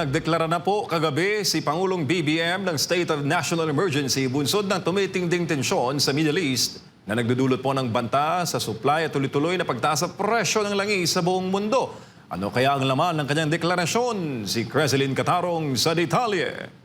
nagdeklara na po kagabi si Pangulong BBM ng State of National Emergency bunsod ng tumitinding tensyon sa Middle East na nagdudulot po ng banta sa supply at tuloy-tuloy na pagtaas sa presyo ng langis sa buong mundo. Ano kaya ang laman ng kanyang deklarasyon? Si Creseline Catarong sa detalye.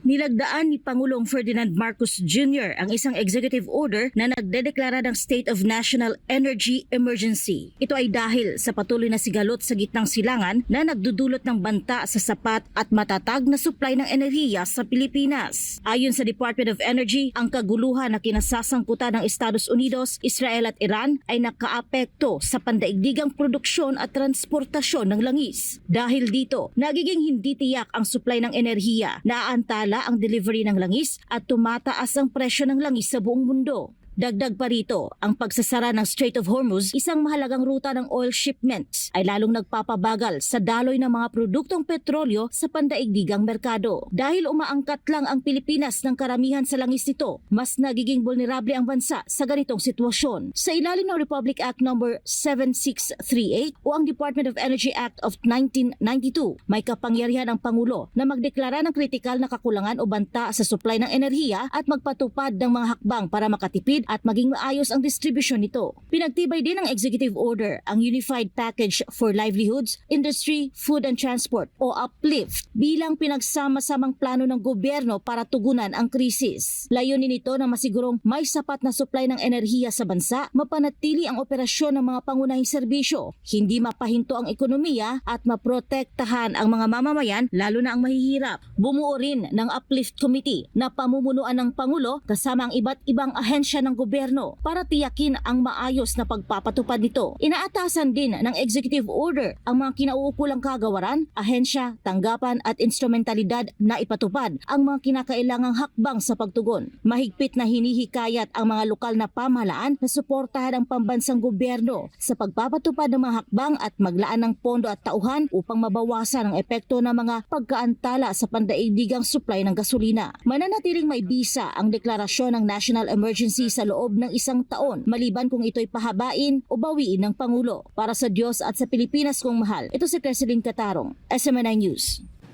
Nilagdaan ni Pangulong Ferdinand Marcos Jr. ang isang executive order na nagdedeklara ng State of National Energy Emergency. Ito ay dahil sa patuloy na sigalot sa gitnang silangan na nagdudulot ng banta sa sapat at matatag na supply ng enerhiya sa Pilipinas. Ayon sa Department of Energy, ang kaguluhan na kinasasangkutan ng Estados Unidos, Israel at Iran ay nakaapekto sa pandaigdigang produksyon at transportasyon ng langis. Dahil dito, nagiging hindi tiyak ang supply ng enerhiya, naaantala ang delivery ng langis at tumataas ang presyo ng langis sa buong mundo. Dagdag pa rito, ang pagsasara ng Strait of Hormuz, isang mahalagang ruta ng oil shipments, ay lalong nagpapabagal sa daloy ng mga produktong petrolyo sa pandaigdigang merkado. Dahil umaangkat lang ang Pilipinas ng karamihan sa langis nito, mas nagiging vulnerable ang bansa sa ganitong sitwasyon. Sa ilalim ng Republic Act No. 7638 o ang Department of Energy Act of 1992, may kapangyarihan ang Pangulo na magdeklara ng kritikal na kakulangan o banta sa supply ng enerhiya at magpatupad ng mga hakbang para makatipid at maging maayos ang distribusyon nito. Pinagtibay din ng Executive Order ang Unified Package for Livelihoods, Industry, Food and Transport o UPLIFT bilang pinagsama-samang plano ng gobyerno para tugunan ang krisis. Layunin nito na masigurong may sapat na supply ng enerhiya sa bansa, mapanatili ang operasyon ng mga pangunahing serbisyo, hindi mapahinto ang ekonomiya at maprotektahan ang mga mamamayan lalo na ang mahihirap. Bumuo rin ng UPLIFT Committee na pamumunuan ng Pangulo kasama ang iba't ibang ahensya ng gobyerno para tiyakin ang maayos na pagpapatupad nito. Inaatasan din ng Executive Order ang mga kinauukulang kagawaran, ahensya, tanggapan at instrumentalidad na ipatupad ang mga kinakailangang hakbang sa pagtugon. Mahigpit na hinihikayat ang mga lokal na pamahalaan na suportahan ang pambansang gobyerno sa pagpapatupad ng mga hakbang at maglaan ng pondo at tauhan upang mabawasan ang epekto ng mga pagkaantala sa pandaigdigang supply ng gasolina. Mananatiling may bisa ang deklarasyon ng National Emergency sa loob ng isang taon, maliban kung ito'y pahabain o bawiin ng Pangulo. Para sa Diyos at sa Pilipinas kong mahal, ito si Creseline Catarong, SMNI News.